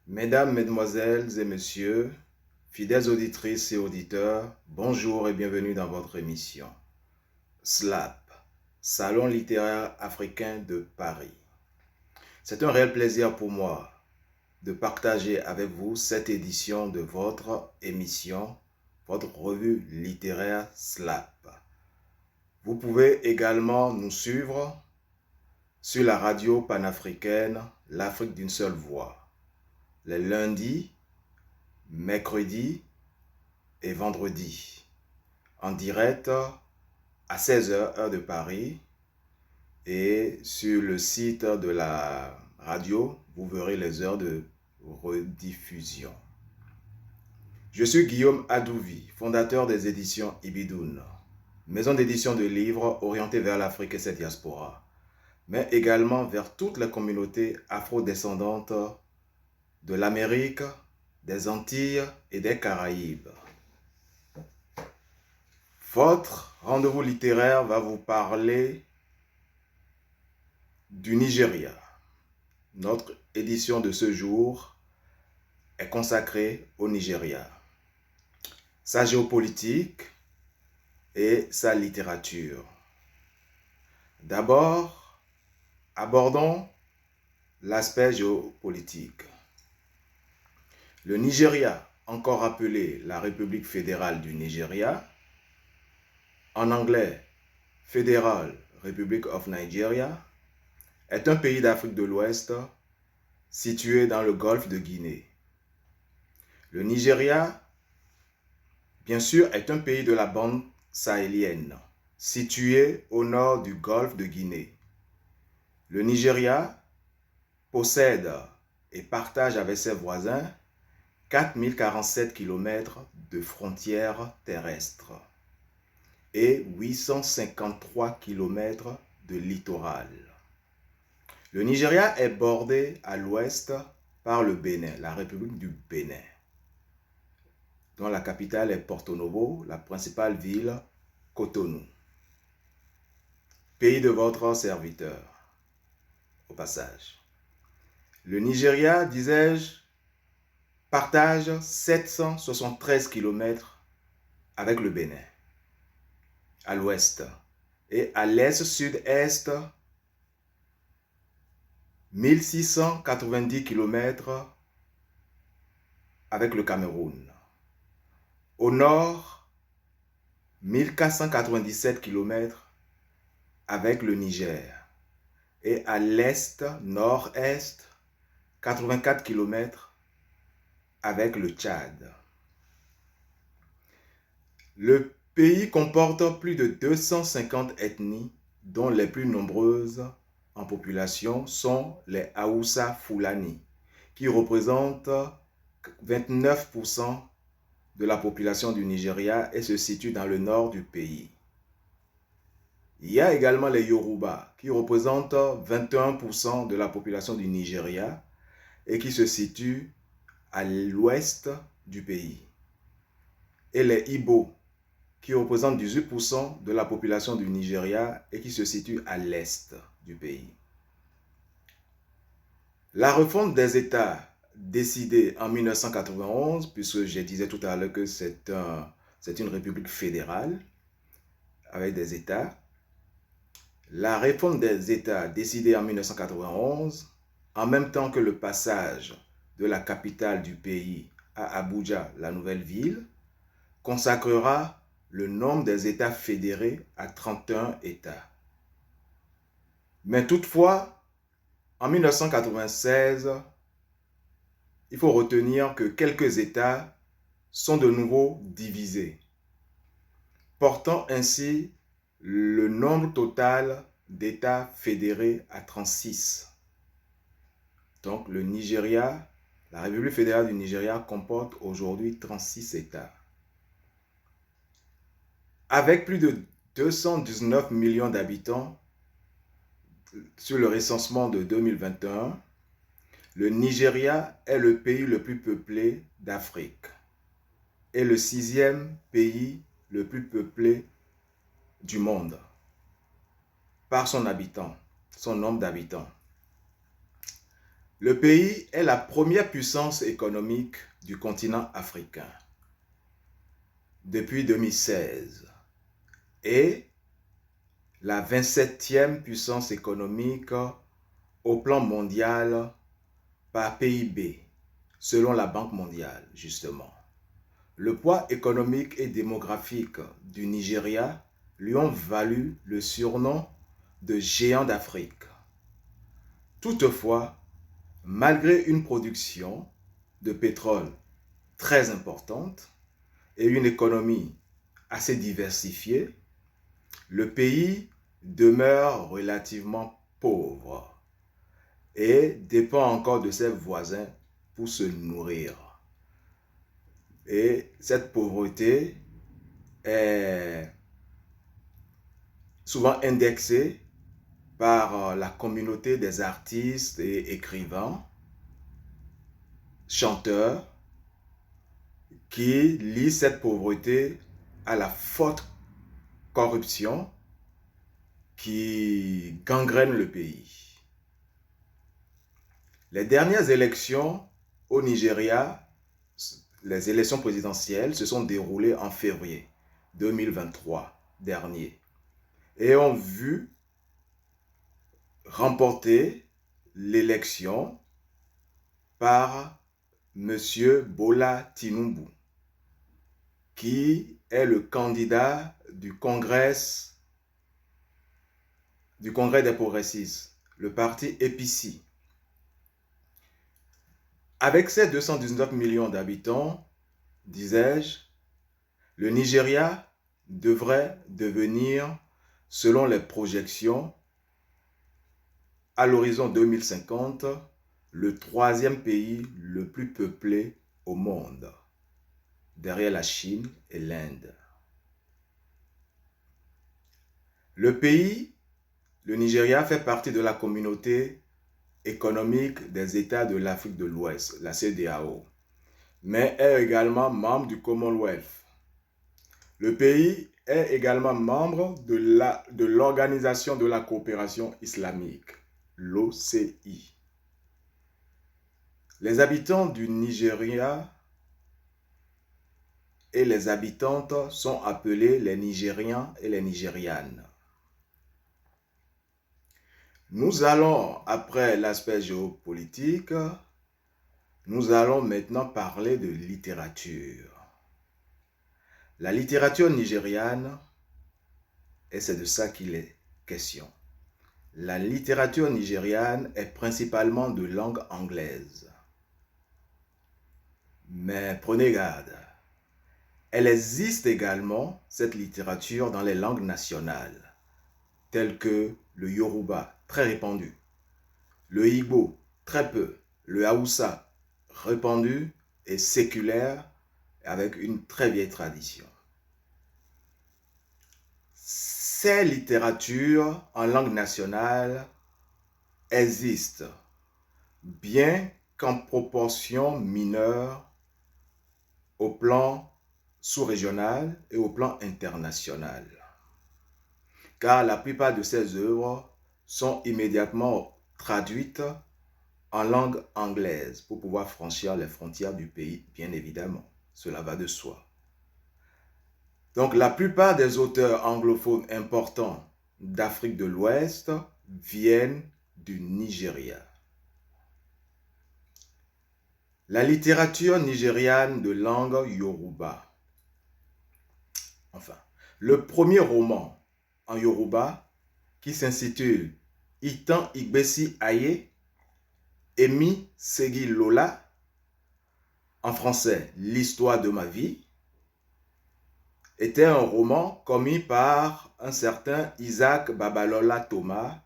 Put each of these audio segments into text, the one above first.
Mesdames, Mesdemoiselles et Messieurs, fidèles auditrices et auditeurs, bonjour et bienvenue dans votre émission SLAP, Salon littéraire africain de Paris. C'est un réel plaisir pour moi de partager avec vous cette édition de votre émission, votre revue littéraire SLAP. Vous pouvez également nous suivre sur la radio panafricaine L'Afrique d'une seule voix, les lundis, mercredis et vendredis, en direct à 16h heure de Paris, et sur le site de la radio, vous verrez les heures de rediffusion. Je suis Guillaume Adouvi, fondateur des éditions Ibidoun, maison d'édition de livres orientée vers l'Afrique et ses diasporas, mais également vers toutes les communautés afro-descendantes de l'Amérique, des Antilles et des Caraïbes. Votre rendez-vous littéraire va vous parler du Nigeria. Notre édition de ce jour est consacrée au Nigeria, sa géopolitique et sa littérature. D'abord, abordons l'aspect géopolitique. Le Nigeria, encore appelé la République fédérale du Nigeria, en anglais Federal Republic of Nigeria, est un pays d'Afrique de l'Ouest situé dans le golfe de Guinée. Le Nigeria, bien sûr, est un pays de la bande sahélienne, situé au nord du golfe de Guinée. Le Nigeria possède et partage avec ses voisins 4047 km de frontières terrestres et 853 km de littoral. Le Nigeria est bordé à l'ouest par le Bénin, la République du Bénin, dont la capitale est Porto-Novo, la principale ville Cotonou. Pays de votre serviteur, au passage. Le Nigeria, disais-je, partage 773 km avec le Bénin, à l'ouest, et à l'est-sud-est, 1690 km avec le Cameroun. Au nord, 1497 km avec le Niger. Et à l'est, nord-est, 84 km avec le Tchad. Le pays comporte plus de 250 ethnies, dont les plus nombreuses en population sont les Haoussa Fulani, qui représentent 29% de la population du Nigeria et se situent dans le nord du pays. Il y a également les Yoruba, qui représentent 21% de la population du Nigeria et qui se situent à l'ouest du pays. Et les Ibo, qui représentent 18% de la population du Nigeria et qui se situent à l'est du pays. La refonte des États décidée en 1991, puisque je disais tout à l'heure que c'est une république fédérale avec des États. La réforme des États décidée en 1991, en même temps que le passage de la capitale du pays à Abuja, la nouvelle ville, consacrera le nombre des États fédérés à 31 États. Mais toutefois, en 1996, il faut retenir que quelques États sont de nouveau divisés, portant ainsi le nombre total d'États fédérés à 36. Donc le Nigeria, la République fédérale du Nigeria comporte aujourd'hui 36 États. Avec plus de 219 millions d'habitants sur le recensement de 2021, le Nigeria est le pays le plus peuplé d'Afrique et le 6e pays le plus peuplé du monde par son nombre d'habitants. Le pays est la première puissance économique du continent africain depuis 2016 et la 27e puissance économique au plan mondial par PIB, selon la Banque mondiale, justement. Le poids économique et démographique du Nigeria lui ont valu le surnom de géant d'Afrique. Toutefois, malgré une production de pétrole très importante et une économie assez diversifiée, le pays demeure relativement pauvre et dépend encore de ses voisins pour se nourrir. Et cette pauvreté est souvent indexée par la communauté des artistes et écrivains, chanteurs, qui lient cette pauvreté à la forte corruption qui gangrène le pays. Les dernières élections au Nigeria, les élections présidentielles, se sont déroulées en février 2023 dernier et ont vu remporter l'élection par M. Bola Tinubu, qui est le candidat du Congrès des progressistes, le parti APC. Avec ses 219 millions d'habitants, disais-je, le Nigeria devrait devenir, selon les projections, à l'horizon 2050, le 3e pays le plus peuplé au monde, derrière la Chine et l'Inde. Le pays, le Nigeria, fait partie de la communauté économique des États de l'Afrique de l'Ouest, la CEDEAO, mais est également membre du Commonwealth. Le pays est également membre de l'Organisation de la coopération islamique, l'OCI. Les habitants du Nigeria et les habitantes sont appelés les Nigérians et les Nigérianes. Nous allons, après l'aspect géopolitique, nous allons maintenant parler de littérature. La littérature nigériane, et c'est de ça qu'il est question. La littérature nigériane est principalement de langue anglaise. Mais prenez garde, elle existe également, cette littérature, dans les langues nationales, telles que le Yoruba, très répandu, le Igbo, très peu, le Haoussa, répandu et séculaire, avec une très vieille tradition. Ces littératures en langue nationale existent, bien qu'en proportion mineure au plan sous-régional et au plan international. Car la plupart de ces œuvres sont immédiatement traduites en langue anglaise pour pouvoir franchir les frontières du pays, bien évidemment. Cela va de soi. Donc, la plupart des auteurs anglophones importants d'Afrique de l'Ouest viennent du Nigeria. La littérature nigériane de langue Yoruba. Enfin, le premier roman en Yoruba qui s'intitule Itan Igbesi Aye, Emi Segi Lola, en français L'histoire de ma vie, était un roman commis par un certain Isaac Babalola Thomas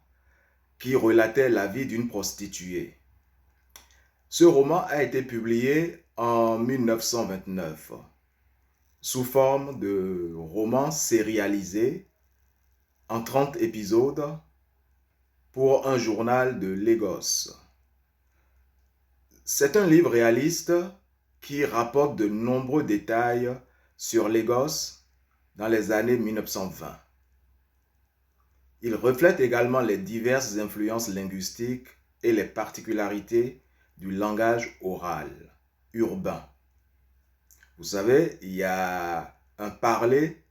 qui relatait la vie d'une prostituée. Ce roman a été publié en 1929 sous forme de roman sérialisé en 30 épisodes pour un journal de Lagos. C'est un livre réaliste qui rapporte de nombreux détails sur Lagos dans les années 1920. Il reflète également les diverses influences linguistiques et les particularités du langage oral urbain. Vous savez, il y a un parler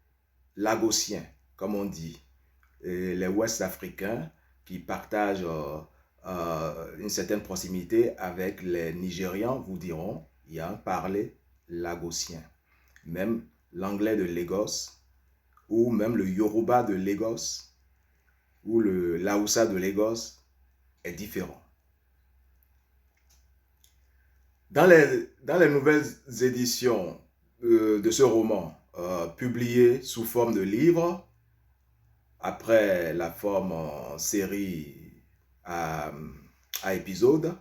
lagosien, comme on dit. Et les Ouest-Africains qui partagent une certaine proximité avec les Nigérians vous diront il y a un parler lagosien. Même l'anglais de Lagos ou même le Yoruba de Lagos ou le Laoussa de Lagos est différent. Dans les nouvelles éditions de ce roman, publié sous forme de livre, après la forme en série à épisodes,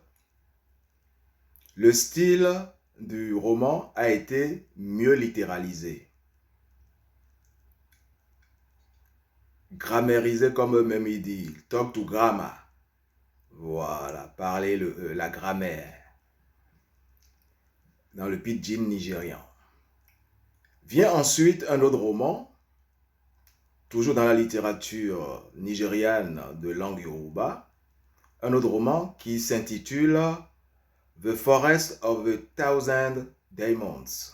le style du roman a été mieux littéralisé, grammarisé comme eux-mêmes ils disent, talk to grammar. Voilà, parler la grammaire dans le pidgin nigérian. Vient ensuite un autre roman, toujours dans la littérature nigériane de langue yoruba, un autre roman qui s'intitule The Forest of the Thousand Demons.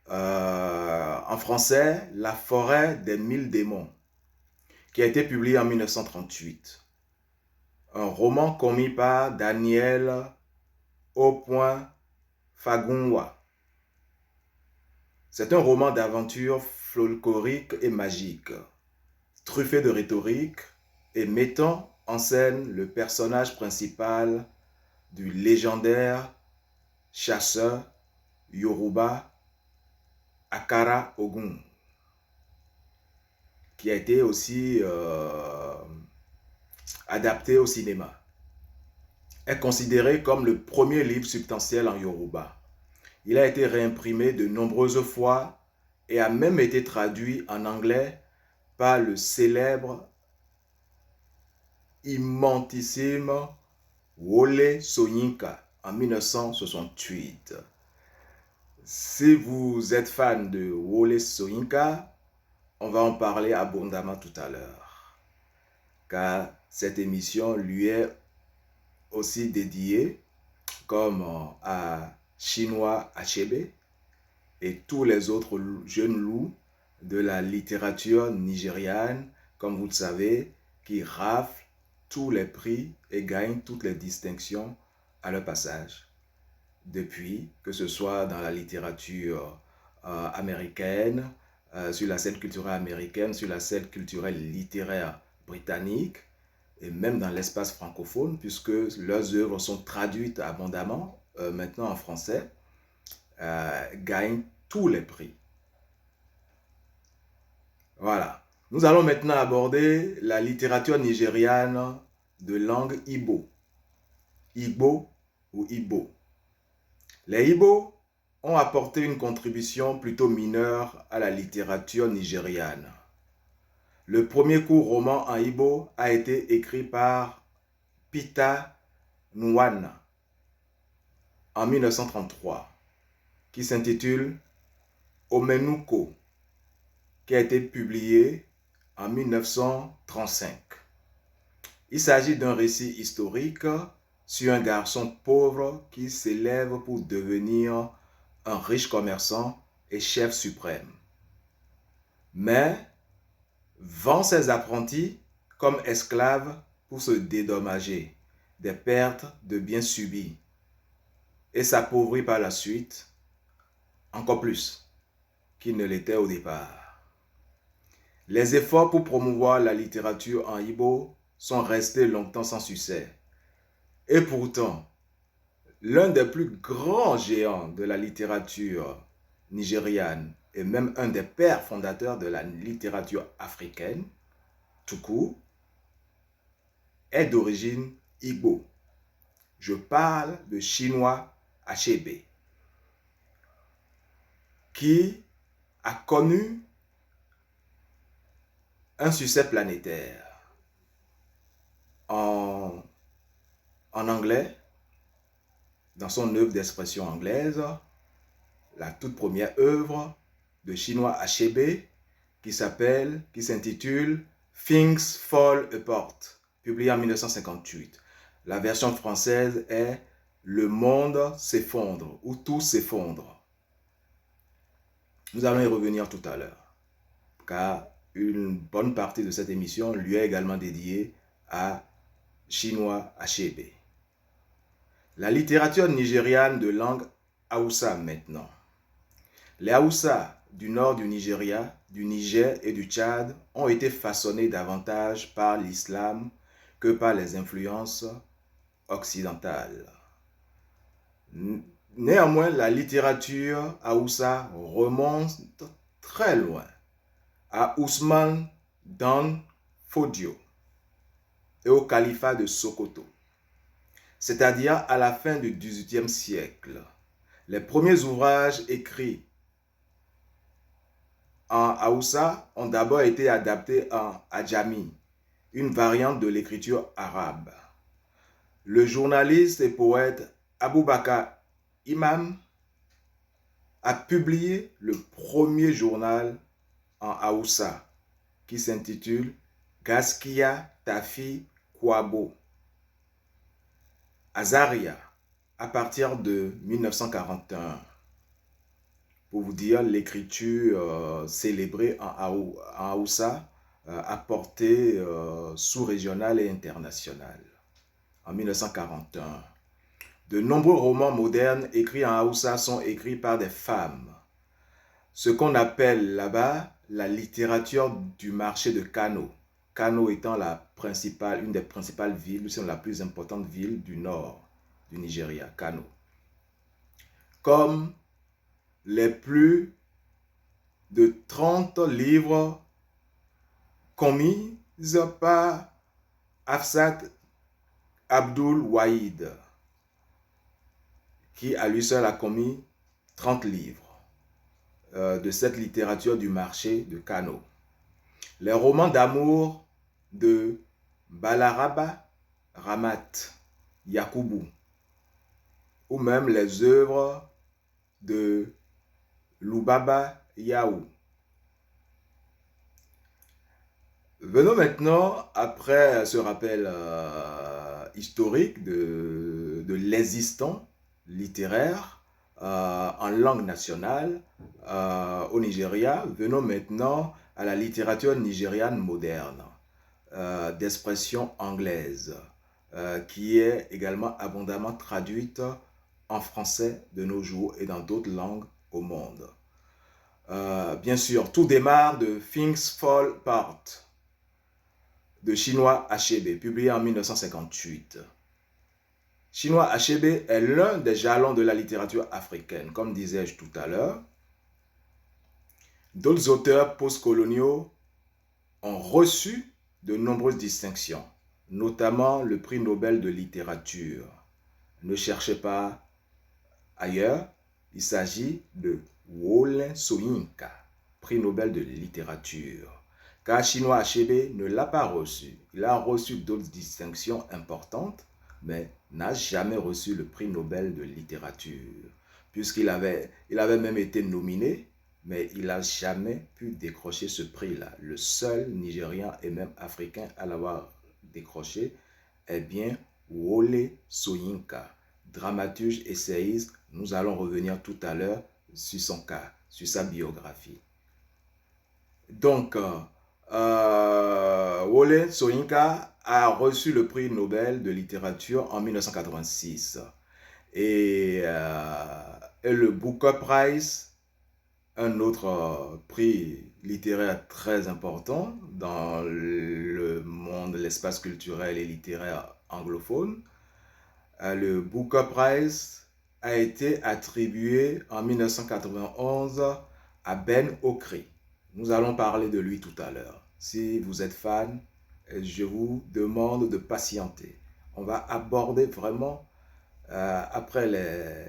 En français, La forêt des 1000 démons, qui a été publié en 1938. Un roman commis par Daniel Fagunwa. C'est un roman d'aventure folklorique et magique, truffé de rhétorique et mettant en scène le personnage principal du légendaire chasseur Yoruba Akara Ogun, qui a été aussi adapté au cinéma. Est considéré comme le premier livre substantiel en Yoruba. Il a été réimprimé de nombreuses fois et a même été traduit en anglais par le célèbre immensissime Wole Soyinka en 1968. Si vous êtes fan de Wole Soyinka, on va en parler abondamment tout à l'heure, car cette émission lui est aussi dédiée, comme à Chinua Achebe et tous les autres jeunes loups de la littérature nigériane, comme vous le savez, qui raflent tous les prix et gagnent toutes les distinctions à leur passage. Depuis, que ce soit dans la littérature américaine, sur la scène culturelle américaine, sur la scène culturelle littéraire britannique, et même dans l'espace francophone, puisque leurs œuvres sont traduites abondamment, maintenant en français, gagnent tous les prix. Voilà. Nous allons maintenant aborder la littérature nigériane de langue Igbo. Igbo ou Igbo. Les Igbo ont apporté une contribution plutôt mineure à la littérature nigériane. Le premier court roman en Igbo a été écrit par Peter Nwana en 1933, qui s'intitule Omenuko, qui a été publié en 1935. Il s'agit d'un récit historique sur un garçon pauvre qui s'élève pour devenir un riche commerçant et chef suprême. Mais vend ses apprentis comme esclaves pour se dédommager des pertes de biens subis et s'appauvrit par la suite encore plus qu'il ne l'était au départ. Les efforts pour promouvoir la littérature en Igbo sont restés longtemps sans succès. Et pourtant, l'un des plus grands géants de la littérature nigériane et même un des pères fondateurs de la littérature africaine, tout court, est d'origine Igbo. Je parle de Chinua Achebe, qui a connu un succès planétaire en anglais, dans son œuvre d'expression anglaise, la toute première œuvre de Chinua Achebe qui s'intitule Things Fall Apart, publié en 1958. La version française est Le monde s'effondre ou Tout s'effondre. Nous allons y revenir tout à l'heure, car une bonne partie de cette émission lui est également dédiée à Chinua Achebe. La littérature nigériane de langue Hausa maintenant. Les Hausa du nord du Nigeria, du Niger et du Tchad ont été façonnés davantage par l'islam que par les influences occidentales. Néanmoins, la littérature Hausa remonte très loin, à Ousmane Dan Fodio et au califat de Sokoto, c'est-à-dire à la fin du XVIIIe siècle. Les premiers ouvrages écrits en Hausa ont d'abord été adaptés en Adjami, une variante de l'écriture arabe. Le journaliste et poète Aboubakar Imam a publié le premier journal en Hausa qui s'intitule Gaskiya Tafi Kwabo à Zaria à partir de 1941. Pour vous dire, l'écriture célébrée en Hausa à portée sous-régionale et internationale en 1941. De nombreux romans modernes écrits en Hausa sont écrits par des femmes. Ce qu'on appelle là-bas la littérature du marché de Kano. Kano étant une des principales villes, sinon la plus importante ville du nord du Nigeria, Kano. Comme les plus de 30 livres commis par Hafsat Abdul Wahid, qui à lui seul a commis 30 livres de cette littérature du marché de Kano. Les romans d'amour de Balaraba Ramat Yakubu, ou même les œuvres de Lubaba Yaou. Venons maintenant, après ce rappel historique de l'existant littéraire en langue nationale au Nigeria, venons maintenant à la littérature nigériane moderne, d'expression anglaise, qui est également abondamment traduite en français de nos jours et dans d'autres langues au monde. Bien sûr, tout démarre de Things Fall Apart de Chinua Achebe, publié en 1958. Chinua Achebe est l'un des jalons de la littérature africaine, comme disais-je tout à l'heure. D'autres auteurs postcoloniaux ont reçu de nombreuses distinctions, notamment le prix Nobel de littérature. Ne cherchez pas ailleurs, il s'agit de Wole Soyinka, prix Nobel de littérature. Car Chinua Achebe ne l'a pas reçu. Il a reçu d'autres distinctions importantes, mais n'a jamais reçu le prix Nobel de littérature, puisqu'il avait même été nominé, mais il n'a jamais pu décrocher ce prix-là. Le seul Nigérien et même Africain à l'avoir décroché est bien Wole Soyinka, dramaturge essayiste. Nous allons revenir tout à l'heure sur son cas, sur sa biographie. Donc, Wole Soyinka a reçu le prix Nobel de littérature en 1986 et le Booker Prize, un autre prix littéraire très important dans le monde, l'espace culturel et littéraire anglophone. Le Booker Prize a été attribué en 1991 à Ben Okri. Nous allons parler de lui tout à l'heure. Si vous êtes fan, je vous demande de patienter. On va aborder vraiment, après les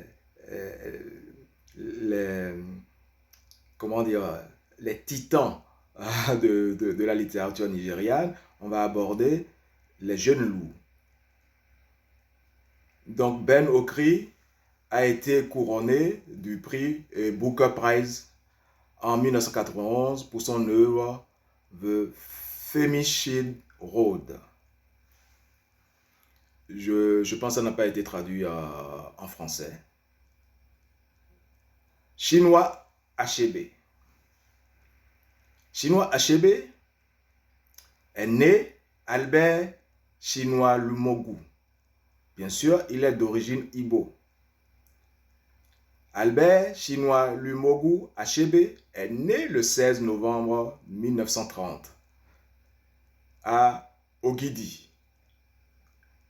titans de la littérature nigériane, on va aborder les jeunes loups. Donc Ben Okri a été couronné du prix Booker Prize en 1991 pour son œuvre The Femish Road. Je pense que ça n'a pas été traduit en français. Chinua Achebe. Chinua Achebe est né Albert Chinua Lumogu. Bien sûr, il est d'origine Igbo. Albert Chinua Lumogu Achebe est né le 16 novembre 1930 à Ogidi.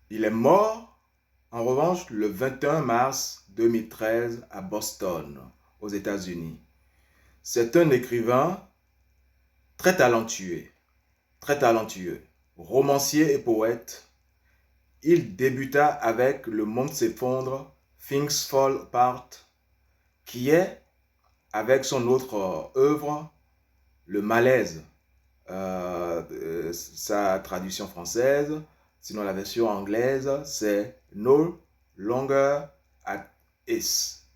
Il est mort, en revanche, le 21 mars 2013 à Boston, aux États-Unis. C'est un écrivain très talentueux, romancier et poète. Il débuta avec Le monde s'effondre, Things Fall Apart, qui est, avec son autre œuvre, Le malaise, sa traduction française, sinon la version anglaise, c'est No Longer at Ease,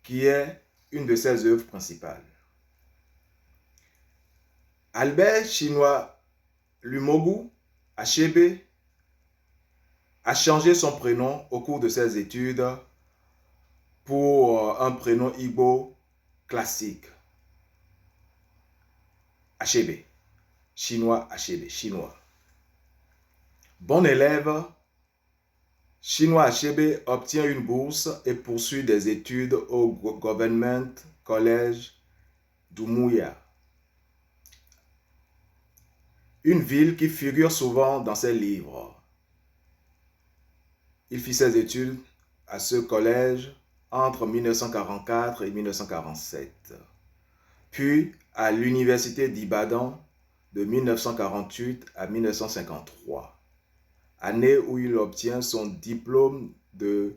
qui est une de ses œuvres principales. Albert Chinua Lumogu Achebe a changé son prénom au cours de ses études pour un prénom Igbo classique. Achebe. Chinua Achebe. Chinois. Bon élève, Chinua Achebe obtient une bourse et poursuit des études au Government College d'Umuahia, une ville qui figure souvent dans ses livres. Il fit ses études à ce collège entre 1944 et 1947, puis à l'université d'Ibadan de 1948 à 1953, année où il obtient son diplôme de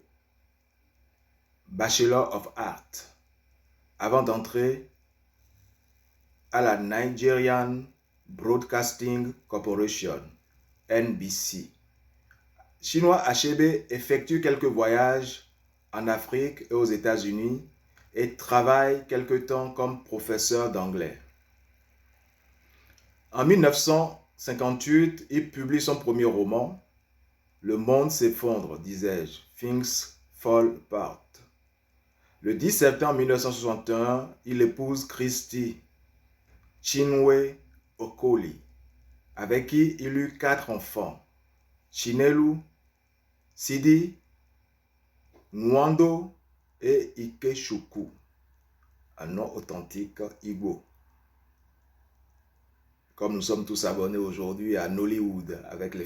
Bachelor of Arts, avant d'entrer à la Nigerian Broadcasting Corporation, NBC. Chinua Achebe effectue quelques voyages en Afrique et aux États-Unis et travaille quelque temps comme professeur d'anglais. En 1958, il publie son premier roman, Le monde s'effondre, disais-je, Things Fall Apart. Le 10 septembre 1961, il épouse Christy Chinwe Okoli, avec qui il eut 4 enfants, Chinelu, Sidi, Nwando et Ikechukwu, un nom authentique Igbo. Comme nous sommes tous abonnés aujourd'hui à Nollywood avec les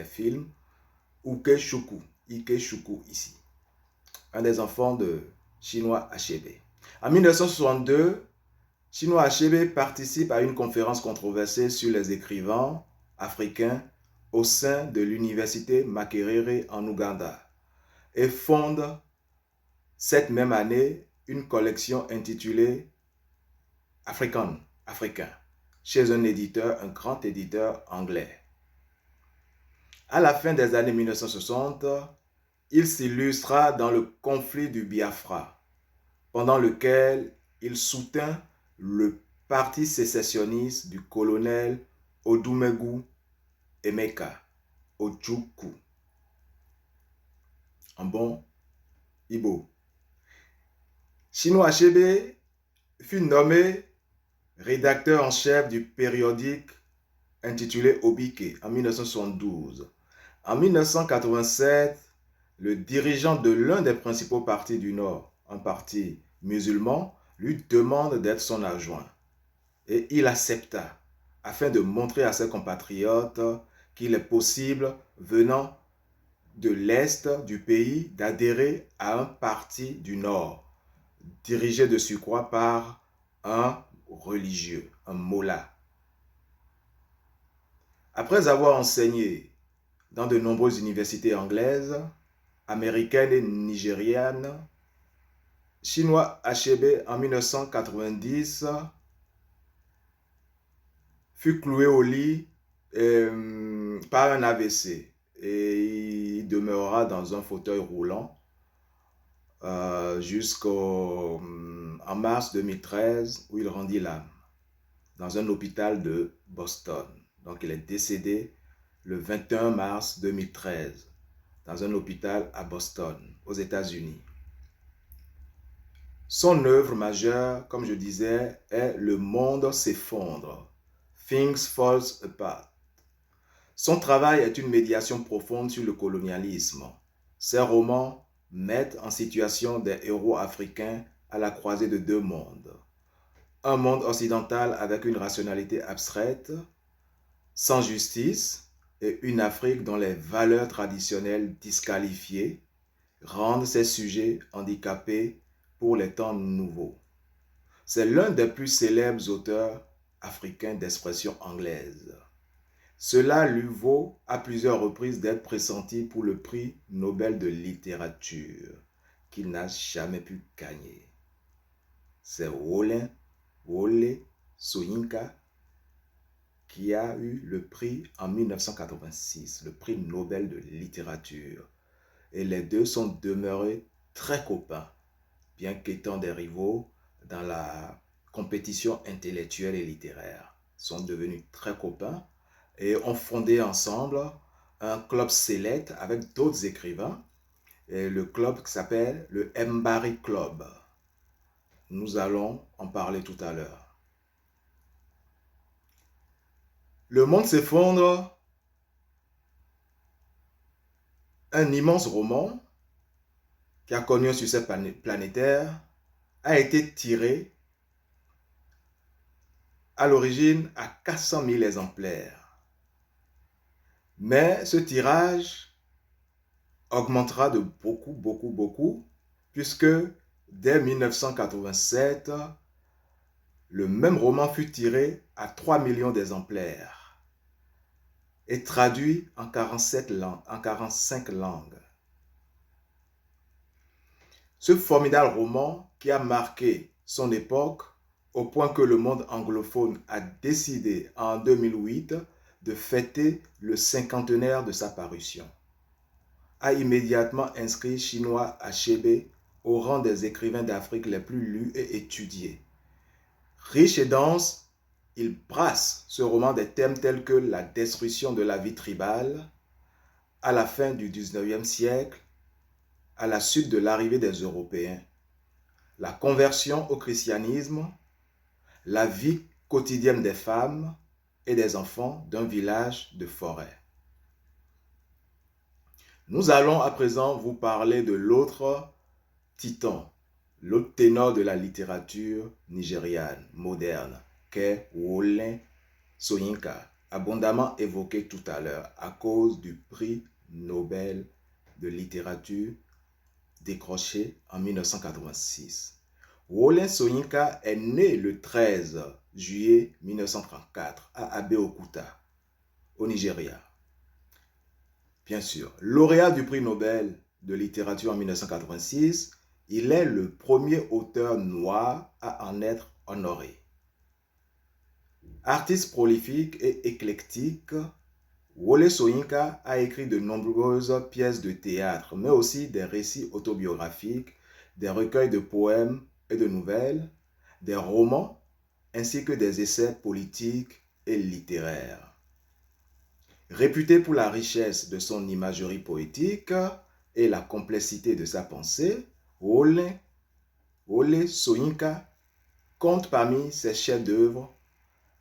films, Ikechukwu ici, un des enfants de Chinua Achebe. En 1962, Chinua Achebe participe à une conférence controversée sur les écrivains africains au sein de l'université Makerere en Ouganda et fonde cette même année une collection intitulée Africain, chez un grand éditeur anglais. À la fin des années 1960, il s'illustra dans le conflit du Biafra, pendant lequel il soutint le parti sécessionniste du colonel Odumegwu Emeka Ojukwu, un bon Igbo. Chinua Achebe fut nommé rédacteur en chef du périodique intitulé Obike en 1972. En 1987, le dirigeant de l'un des principaux partis du Nord, un parti musulman, lui demande d'être son adjoint. Et il accepta, afin de montrer à ses compatriotes qu'il est possible, venant de l'Est du pays, d'adhérer à un parti du Nord, dirigé de surcroît par un religieux, un mollah. Après avoir enseigné dans de nombreuses universités anglaises, américaines et nigérianes, Chinua Achebe en 1990 fut cloué au lit par un AVC et il demeurera dans un fauteuil roulant jusqu'en mars 2013 où il rendit l'âme dans un hôpital de Boston. Donc il est décédé le 21 mars 2013 dans un hôpital à Boston, aux États-Unis. Son œuvre majeure, comme je disais, est Le monde s'effondre, Things Fall Apart. Son travail est une médiation profonde sur le colonialisme. Ses romans mettent en situation des héros africains à la croisée de deux mondes. Un monde occidental avec une rationalité abstraite, sans justice, et une Afrique dont les valeurs traditionnelles disqualifiées rendent ses sujets handicapés pour les temps nouveaux. C'est l'un des plus célèbres auteurs africains d'expression anglaise. Cela lui vaut à plusieurs reprises d'être pressenti pour le prix Nobel de littérature qu'il n'a jamais pu gagner. C'est Wole Soyinka qui a eu le prix en 1986, le prix Nobel de littérature. Et les deux sont demeurés très copains, bien qu'étant des rivaux dans la compétition intellectuelle et littéraire. Ils sont devenus très copains et ont fondé ensemble un club select avec d'autres écrivains. Et le club qui s'appelle le Mbari Club. Nous allons en parler tout à l'heure. Le monde s'effondre, un immense roman qui a connu un succès planétaire, a été tiré à l'origine à 400 000 exemplaires. Mais ce tirage augmentera de beaucoup, puisque dès 1987, le même roman fut tiré à 3 millions d'exemplaires et traduit en 45 langues. Ce formidable roman qui a marqué son époque au point que le monde anglophone a décidé en 2008 de fêter le cinquantenaire de sa parution, a immédiatement inscrit Chinua Achebe au rang des écrivains d'Afrique les plus lus et étudiés. Riche et dense, il brasse ce roman des thèmes tels que la destruction de la vie tribale à la fin du 19e siècle, à la suite de l'arrivée des Européens, la conversion au christianisme, la vie quotidienne des femmes et des enfants d'un village de forêt. Nous allons à présent vous parler de l'autre titan, l'autre ténor de la littérature nigériane moderne, qu'est Wole Soyinka, abondamment évoqué tout à l'heure à cause du prix Nobel de littérature décroché en 1986. Wole Soyinka est né le 13 juillet 1934 à Abeokuta, au Nigeria. Bien sûr, lauréat du prix Nobel de littérature en 1986, il est le premier auteur noir à en être honoré. Artiste prolifique et éclectique, Wole Soyinka a écrit de nombreuses pièces de théâtre, mais aussi des récits autobiographiques, des recueils de poèmes et de nouvelles, des romans, ainsi que des essais politiques et littéraires. Réputé pour la richesse de son imagerie poétique et la complexité de sa pensée, Wole Soyinka compte parmi ses chefs-d'œuvre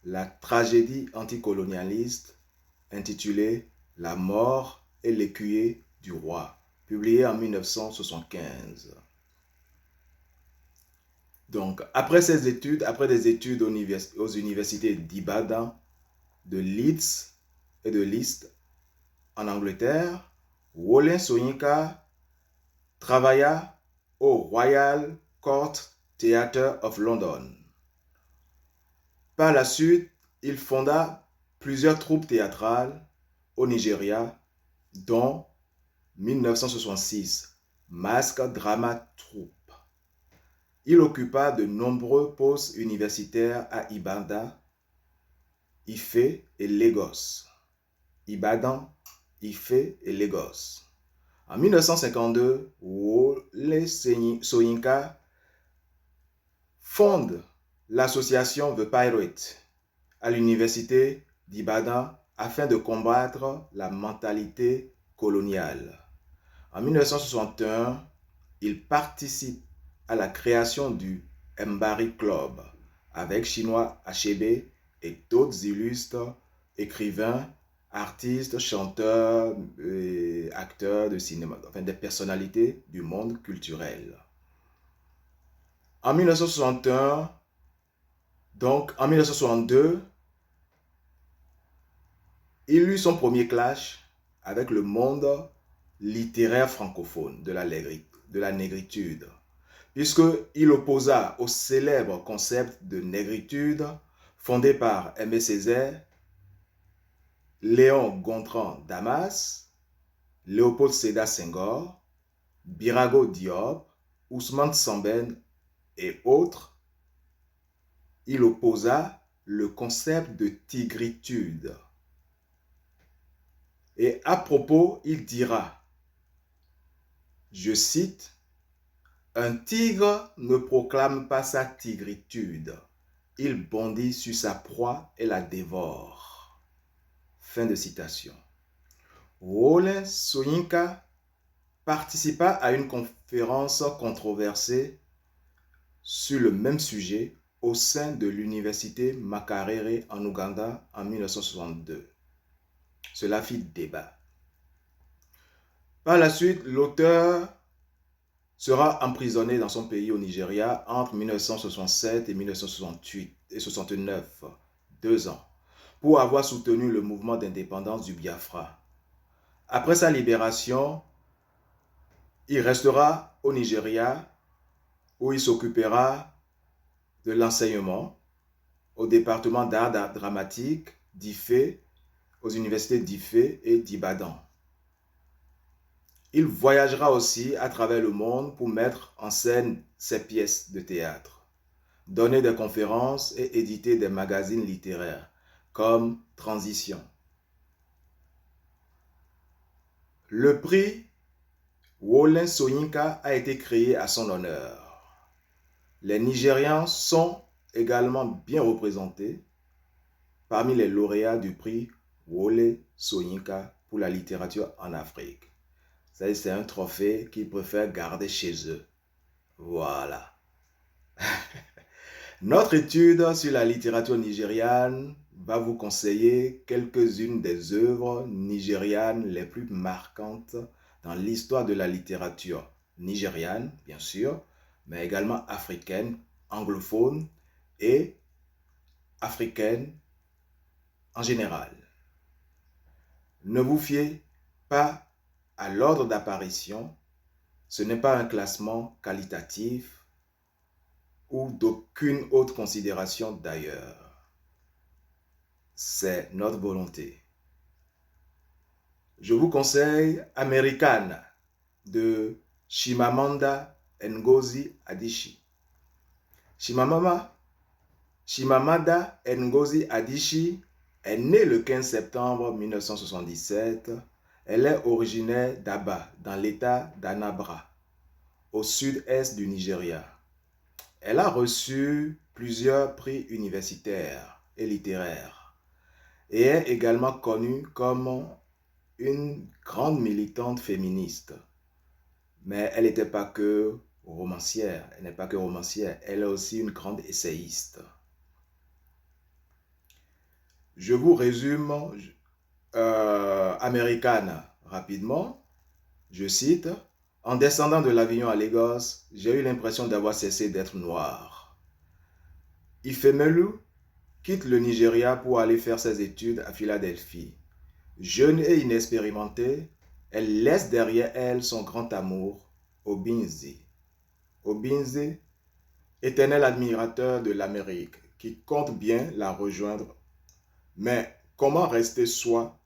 la tragédie anticolonialiste intitulée La mort et l'écuyer du roi, publiée en 1975. Donc, après des études aux universités d'Ibadan, de Leeds et de Leicester en Angleterre, Wole Soyinka travailla au Royal Court Theatre of London. Par la suite, il fonda plusieurs troupes théâtrales au Nigeria, dont 1966, Mask Drama Troupe. Il occupa de nombreux postes universitaires à Ibadan, Ifè et Lagos. Ibadan, Ifè et Lagos. En 1952, Wole Soyinka fonde l'association The Pirate à l'université d'Ibadan afin de combattre la mentalité coloniale. En 1961, il participe à la création du Mbari Club avec Chinua Achebe et d'autres illustres écrivains, artistes, chanteurs et acteurs de cinéma, enfin des personnalités du monde culturel. En 1961, donc en 1962, il eut son premier clash avec le monde littéraire francophone de la négritude, puisqu'il opposa au célèbre concept de négritude fondé par Aimé Césaire, Léon Gontran Damas, Léopold Sédar Senghor, Birago Diop, Ousmane Sembène et autres. Il opposa le concept de tigritude. Et à propos, il dira, je cite, « Un tigre ne proclame pas sa tigritude. Il bondit sur sa proie et la dévore. » Fin de citation. Wole Soyinka participa à une conférence controversée sur le même sujet au sein de l'université Makerere en Ouganda en 1962. Cela fit débat. Par la suite, l'auteur sera emprisonné dans son pays au Nigeria entre 1967 et 1969, 2 ans, pour avoir soutenu le mouvement d'indépendance du Biafra. Après sa libération, il restera au Nigeria où il s'occupera de l'enseignement au département d'art dramatique d'Ifé, aux universités d'Ifé et d'Ibadan. Il voyagera aussi à travers le monde pour mettre en scène ses pièces de théâtre, donner des conférences et éditer des magazines littéraires comme Transition. Le prix Wole Soyinka a été créé à son honneur. Les Nigérians sont également bien représentés parmi les lauréats du prix Wole Soyinka pour la littérature en Afrique. C'est un trophée qu'ils préfèrent garder chez eux. Voilà. Notre étude sur la littérature nigériane va vous conseiller quelques-unes des œuvres nigérianes les plus marquantes dans l'histoire de la littérature nigériane, bien sûr, mais également africaine, anglophone et africaine en général. Ne vous fiez pas à l'ordre d'apparition, ce n'est pas un classement qualitatif ou d'aucune autre considération d'ailleurs. C'est notre volonté. Je vous conseille Americana de Chimamanda Ngozi Adichie. Chimamanda Ngozi Adichie est née le 15 septembre 1977. Elle est originaire d'Aba, dans l'état d'Anambra, au sud-est du Nigeria. Elle a reçu plusieurs prix universitaires et littéraires et est également connue comme une grande militante féministe. Mais elle n'était pas que romancière, elle n'est pas que romancière, elle est aussi une grande essayiste. Je vous résume Americana rapidement. Je cite, « En descendant de l'avion à Lagos, j'ai eu l'impression d'avoir cessé d'être noir. Ifemelu quitte le Nigeria pour aller faire ses études à Philadelphie. Jeune et inexpérimentée, elle laisse derrière elle son grand amour, Obinze. Obinze, éternel admirateur de l'Amérique, qui compte bien la rejoindre. Mais comment rester soi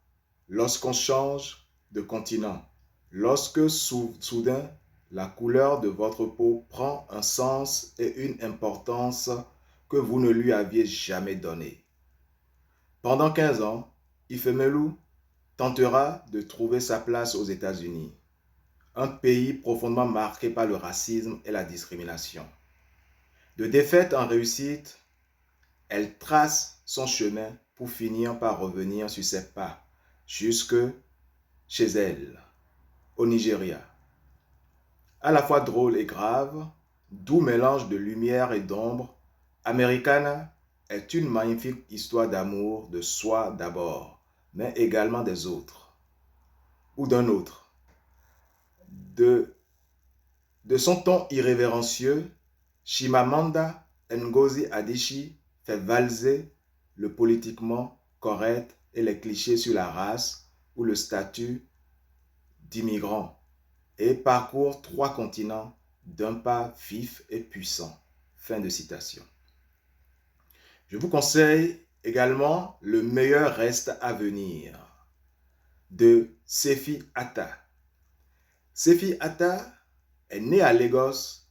lorsqu'on change de continent, lorsque soudain la couleur de votre peau prend un sens et une importance que vous ne lui aviez jamais donné. Pendant 15 ans, Ifemelu tentera de trouver sa place aux États-Unis, un pays profondément marqué par le racisme et la discrimination. De défaite en réussite, elle trace son chemin pour finir par revenir sur ses pas jusque chez elle, au Nigeria. À la fois drôle et grave, doux mélange de lumière et d'ombre, Americana est une magnifique histoire d'amour de soi d'abord, mais également des autres, ou d'un autre. De son ton irrévérencieux, Chimamanda Ngozi Adichie fait valser le politiquement correct et les clichés sur la race ou le statut d'immigrant et parcourt 3 continents d'un pas vif et puissant. Fin de citation. Je vous conseille également Le meilleur reste à venir de Sefi Atta. Sefi Atta est née à Lagos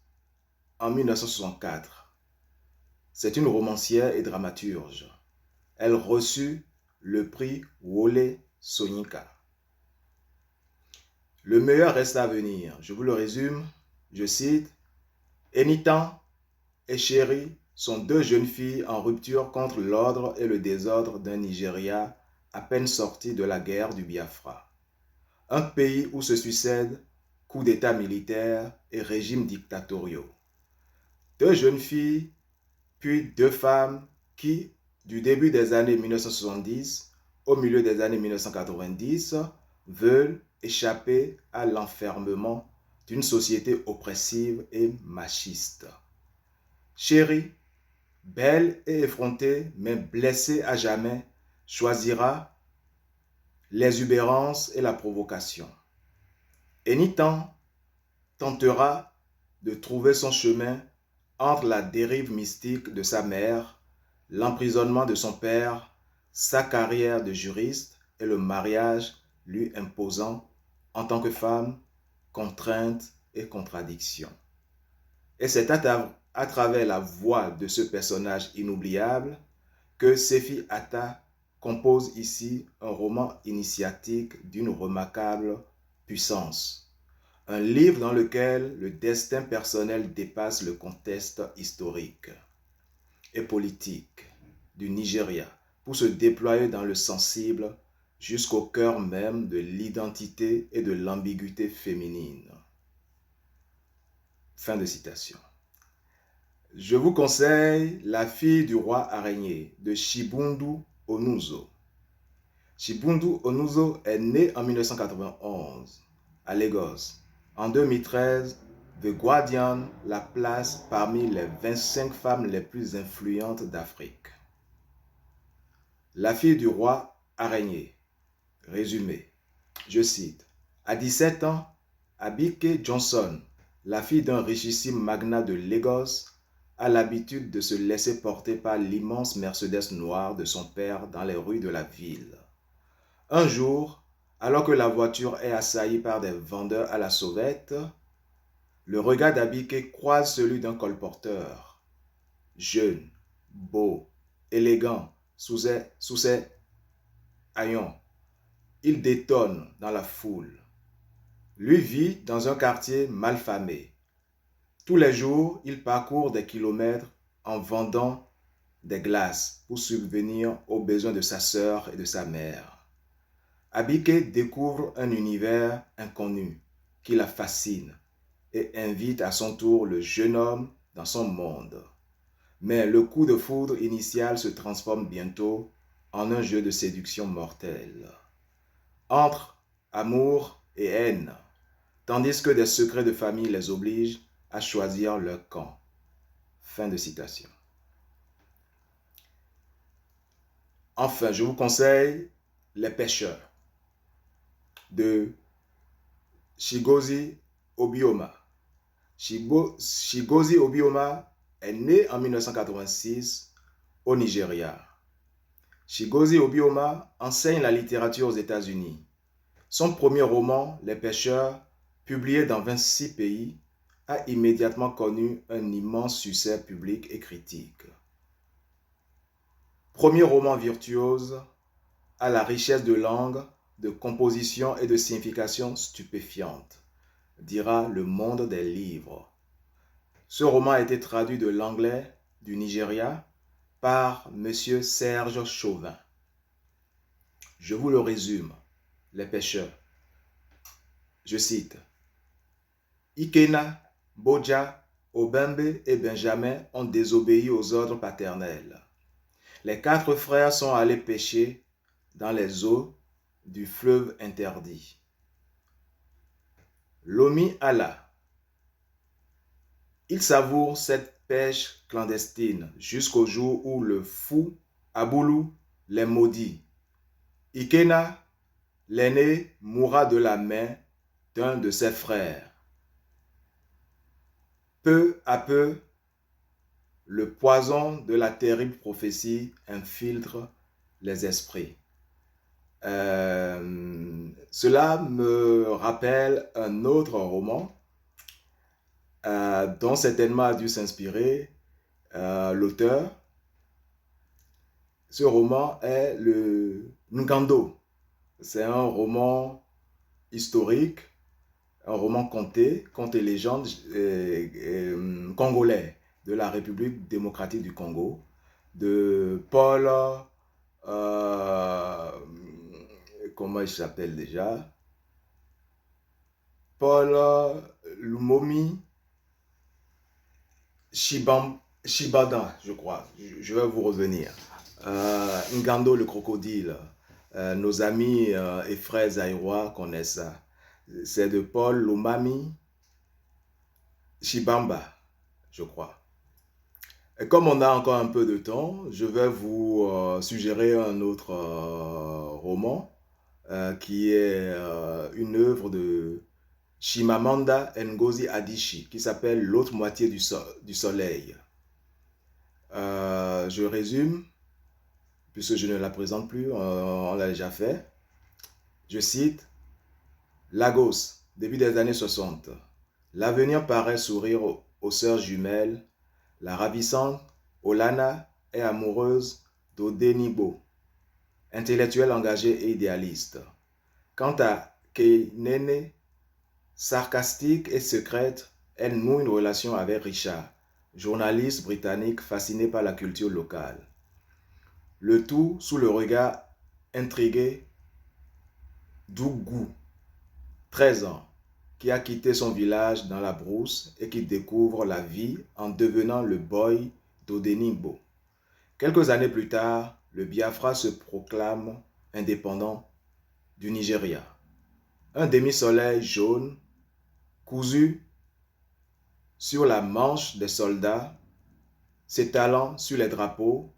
en 1964. C'est une romancière et dramaturge. Elle reçut le prix Wole Soyinka. Le meilleur reste à venir. Je vous le résume. Je cite: Enitan et Chéri sont 2 jeunes filles en rupture contre l'ordre et le désordre d'un Nigeria à peine sorti de la guerre du Biafra. Un pays où se succèdent coups d'État militaires et régimes dictatoriaux. 2 jeunes filles, puis 2 femmes qui, du début des années 1970 au milieu des années 1990, veulent échapper à l'enfermement d'une société oppressive et machiste. Chéri, belle et effrontée, mais blessée à jamais, choisira l'exubérance et la provocation. Enitan tentera de trouver son chemin entre la dérive mystique de sa mère, l'emprisonnement de son père, sa carrière de juriste et le mariage lui imposant en tant que femme, contrainte et contradiction. Et c'est à travers la voix de ce personnage inoubliable que Sefi Atta compose ici un roman initiatique d'une remarquable puissance. Un livre dans lequel le destin personnel dépasse le contexte historique et politique du Nigeria pour se déployer dans le sensible jusqu'au cœur même de l'identité et de l'ambiguïté féminine. Fin de citation. Je vous conseille La fille du roi araignée de Chibundu Onuzo. Chibundu Onuzo est née en 1991 à Lagos. En 2013, The Guardian la place parmi les 25 femmes les plus influentes d'Afrique. La fille du roi araignée. Résumé. Je cite. À 17 ans, Abike Johnson, la fille d'un richissime magnat de Lagos, a l'habitude de se laisser porter par l'immense Mercedes noire de son père dans les rues de la ville. Un jour, alors que la voiture est assaillie par des vendeurs à la sauvette, le regard d'Abike croise celui d'un colporteur. Jeune, beau, élégant, sous ses haillons. Il détonne dans la foule. Lui vit dans un quartier malfamé. Tous les jours, il parcourt des kilomètres en vendant des glaces pour subvenir aux besoins de sa sœur et de sa mère. Abike découvre un univers inconnu qui la fascine et invite à son tour le jeune homme dans son monde. Mais le coup de foudre initial se transforme bientôt en un jeu de séduction mortelle. Entre amour et haine, tandis que des secrets de famille les obligent à choisir leur camp. Fin de citation. Enfin, je vous conseille Les pêcheurs de Chigozie Obioma. Chigozie Obioma est né en 1986 au Nigeria. Chigozie Obioma enseigne la littérature aux États-Unis. Son premier roman, Les pêcheurs, publié dans 26 pays, a immédiatement connu un immense succès public et critique. Premier roman virtuose, à la richesse de langue, de composition et de signification stupéfiante, dira Le Monde des livres. Ce roman a été traduit de l'anglais du Nigeria par M. Serge Chauvin. Je vous le résume, les pêcheurs. Je cite, Ikena, Boja, Obembe et Benjamin ont désobéi aux ordres paternels. Les 4 frères sont allés pêcher dans les eaux du fleuve interdit. Lomi Allah. Ils savourent cette pêche clandestine jusqu'au jour où le fou Aboulou les maudit. Ikena, l'aîné, mourra de la main d'un de ses frères. Peu à peu, le poison de la terrible prophétie infiltre les esprits. Cela me rappelle un autre roman dont certainement a dû s'inspirer l'auteur. Ce roman est le Ngando. C'est un roman historique, un roman conté, conte et légende congolais de la République démocratique du Congo, de Paul, comment il s'appelle déjà? Paul Lumomi Shibada, je crois. Je vais vous revenir. Ngando le crocodile. Nos amis et frères zaïrois connaissent ça. C'est de Paul Lumami Shibamba, je crois. Et comme on a encore un peu de temps, je vais vous suggérer un autre roman qui est une œuvre de Chimamanda Ngozi Adichie qui s'appelle L'autre moitié du soleil. Je résume, puisque je ne la présente plus, on l'a déjà fait. Je cite, Lagos, début des années 60. L'avenir paraît sourire aux sœurs jumelles. La ravissante Olana est amoureuse d'Odenibo, intellectuelle engagée et idéaliste. Quant à Kenene, sarcastique et secrète, elle noue une relation avec Richard, journaliste britannique fasciné par la culture locale. Le tout sous le regard intrigué d'Ougou, 13 ans, qui a quitté son village dans la brousse et qui découvre la vie en devenant le boy d'Odenigbo. Quelques années plus tard, le Biafra se proclame indépendant du Nigeria. Un demi-soleil jaune cousu sur la manche des soldats, s'étalant sur les drapeaux,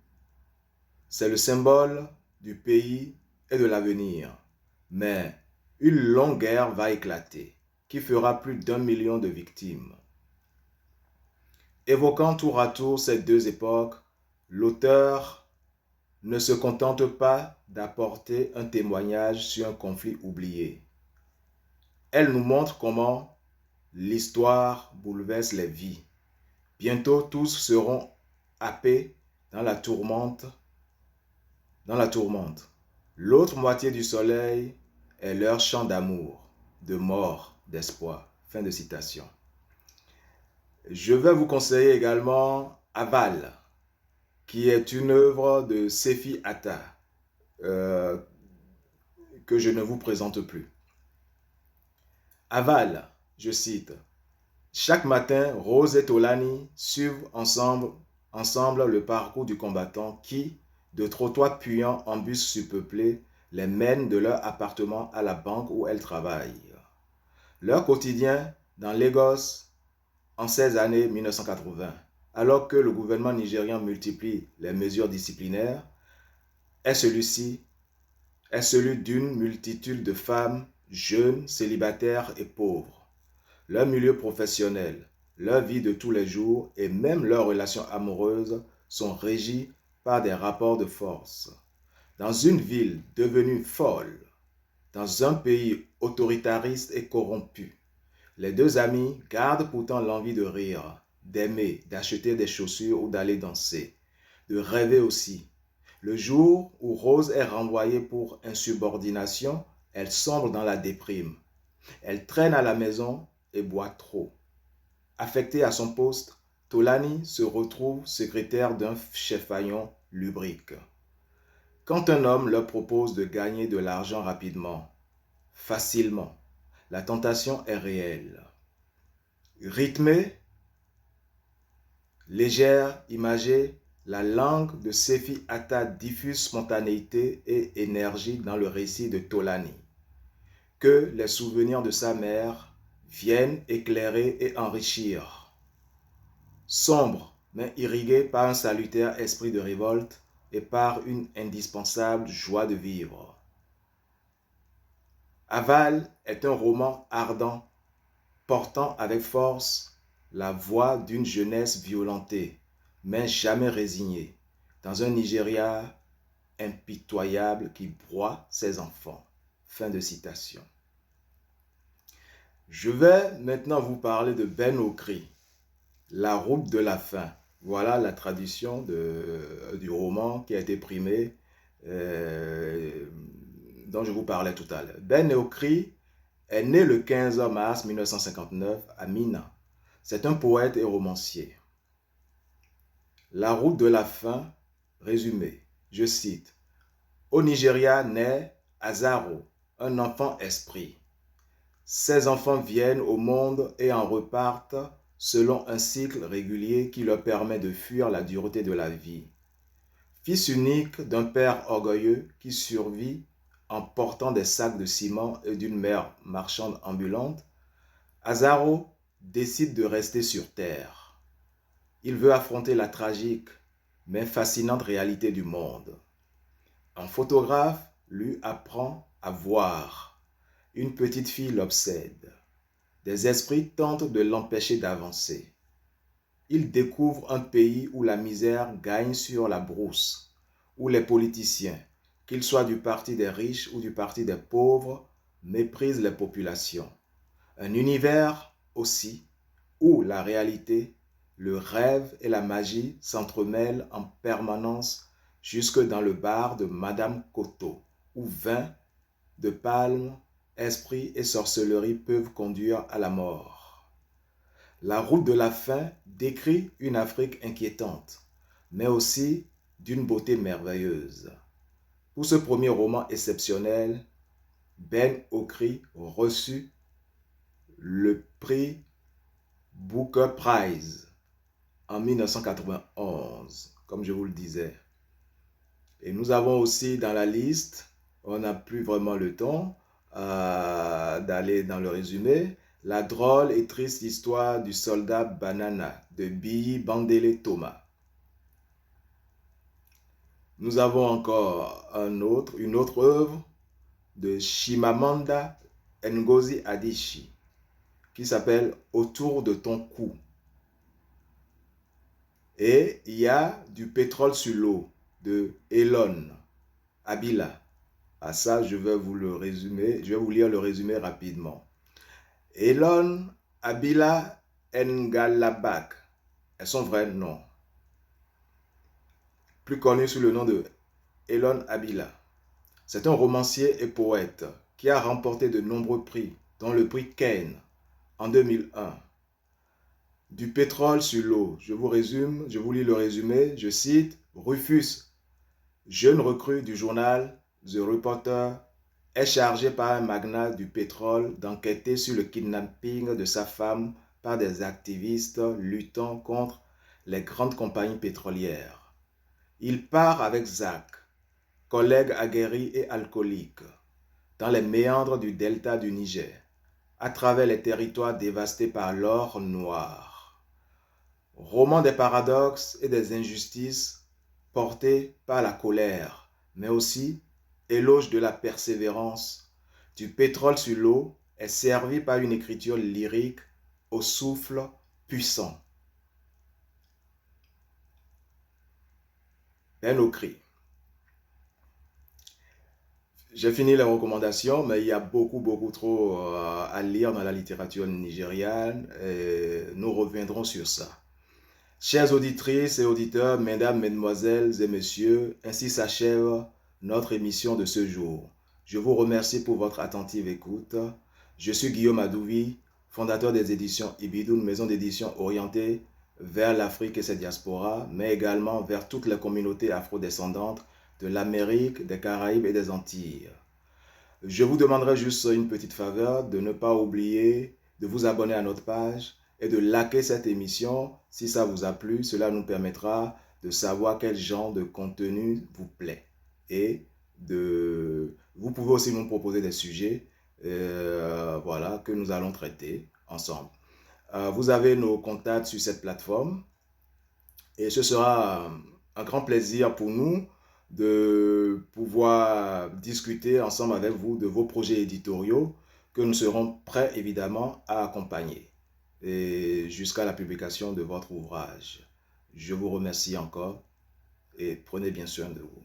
c'est le symbole du pays et de l'avenir. Mais une longue guerre va éclater, qui fera plus d'1 million de victimes. Évoquant tour à tour ces deux époques, l'auteur ne se contente pas d'apporter un témoignage sur un conflit oublié. Elle nous montre comment l'histoire bouleverse les vies. Bientôt, tous seront happés dans la tourmente. L'autre moitié du soleil est leur chant d'amour, de mort, d'espoir. Fin de citation. Je vais vous conseiller également Aval, qui est une œuvre de Sefi Atta, que je ne vous présente plus. Aval, je cite, chaque matin, Rose et Tolani suivent ensemble le parcours du combattant qui, de trottoirs puants en bus surpeuplés, les mène de leur appartement à la banque où elles travaillent. Leur quotidien dans Lagos en ces années 1980, alors que le gouvernement nigérian multiplie les mesures disciplinaires, est celui d'une multitude de femmes jeunes, célibataires et pauvres. Leur milieu professionnel, leur vie de tous les jours et même leurs relations amoureuses sont régies par des rapports de force. Dans une ville devenue folle, dans un pays autoritariste et corrompu, les deux amis gardent pourtant l'envie de rire, d'aimer, d'acheter des chaussures ou d'aller danser, de rêver aussi. Le jour où Rose est renvoyée pour insubordination, elle sombre dans la déprime. Elle traîne à la maison et boit trop. Affectée à son poste, Tolani se retrouve secrétaire d'un chef-faillon lubrique. Quand un homme leur propose de gagner de l'argent rapidement, facilement, la tentation est réelle. Rythmée, légère, imagée, la langue de Sefi Hatta diffuse spontanéité et énergie dans le récit de Tolani. Que les souvenirs de sa mère viennent éclairer et enrichir. Sombre, mais irrigué par un salutaire esprit de révolte et par une indispensable joie de vivre. Aval est un roman ardent, portant avec force la voix d'une jeunesse violentée, mais jamais résignée, dans un Nigeria impitoyable qui broie ses enfants. Fin de citation. Je vais maintenant vous parler de Ben Okri, La route de la faim. Voilà la traduction du roman qui a été primé, dont je vous parlais tout à l'heure. Ben Okri est né le 15 mars 1959 à Mina. C'est un poète et romancier. La route de la faim, résumé, je cite. Au Nigeria naît Azaro, un enfant esprit. Ces enfants viennent au monde et en repartent selon un cycle régulier qui leur permet de fuir la dureté de la vie. Fils unique d'un père orgueilleux qui survit en portant des sacs de ciment et d'une mère marchande ambulante, Azaro décide de rester sur terre. Il veut affronter la tragique mais fascinante réalité du monde. Un photographe lui apprend à voir. Une petite fille l'obsède. Des esprits tentent de l'empêcher d'avancer. Il découvre un pays où la misère gagne sur la brousse, où les politiciens, qu'ils soient du parti des riches ou du parti des pauvres, méprisent les populations. Un univers aussi où la réalité, le rêve et la magie s'entremêlent en permanence jusque dans le bar de Madame Coteau, où vin de palme, esprit et sorcellerie peuvent conduire à la mort. La route de la faim décrit une Afrique inquiétante, mais aussi d'une beauté merveilleuse. Pour ce premier roman exceptionnel, Ben Okri reçut le prix Booker Prize en 1991, comme je vous le disais. Et nous avons aussi dans la liste, on n'a plus vraiment le temps d'aller dans le résumé, la drôle et triste histoire du soldat Banana de Biyi Bandele Thomas. Nous avons encore une autre œuvre de Chimamanda Ngozi Adichie qui s'appelle Autour de ton cou. Et il y a du pétrole sur l'eau de Elon Abila. À ça, je vais vous lire le résumé rapidement. Elon Abila Ngalabak est son vrai nom, plus connu sous le nom de Elon Abila. C'est un romancier et poète qui a remporté de nombreux prix, dont le prix Kane en 2001. Du pétrole sur l'eau. Je vous lis le résumé. Je cite Rufus, jeune recrue du journal The Reporter, est chargé par un magnat du pétrole d'enquêter sur le kidnapping de sa femme par des activistes luttant contre les grandes compagnies pétrolières. Il part avec Zach, collègue aguerri et alcoolique, dans les méandres du delta du Niger, à travers les territoires dévastés par l'or noir. Roman des paradoxes et des injustices portés par la colère, mais aussi éloge de la persévérance. Du pétrole sur l'eau est servi par une écriture lyrique au souffle puissant. Ben Okri. J'ai fini les recommandations, mais il y a beaucoup trop à lire dans la littérature nigériane et nous reviendrons sur ça. Chères auditrices et auditeurs, mesdames, mesdemoiselles et messieurs, ainsi s'achève notre émission de ce jour. Je vous remercie pour votre attentive écoute. Je suis Guillaume Adouvi, fondateur des éditions Ibidou, une maison d'édition orientée vers l'Afrique et ses diasporas, mais également vers toutes les communautés afrodescendantes de l'Amérique, des Caraïbes et des Antilles. Je vous demanderai juste une petite faveur de ne pas oublier de vous abonner à notre page et de liker cette émission si ça vous a plu. Cela nous permettra de savoir quel genre de contenu vous plaît. Et vous pouvez aussi nous proposer des sujets voilà, que nous allons traiter ensemble. Vous avez nos contacts sur cette plateforme et ce sera un grand plaisir pour nous de pouvoir discuter ensemble avec vous de vos projets éditoriaux que nous serons prêts évidemment à accompagner et jusqu'à la publication de votre ouvrage. Je vous remercie encore et prenez bien soin de vous.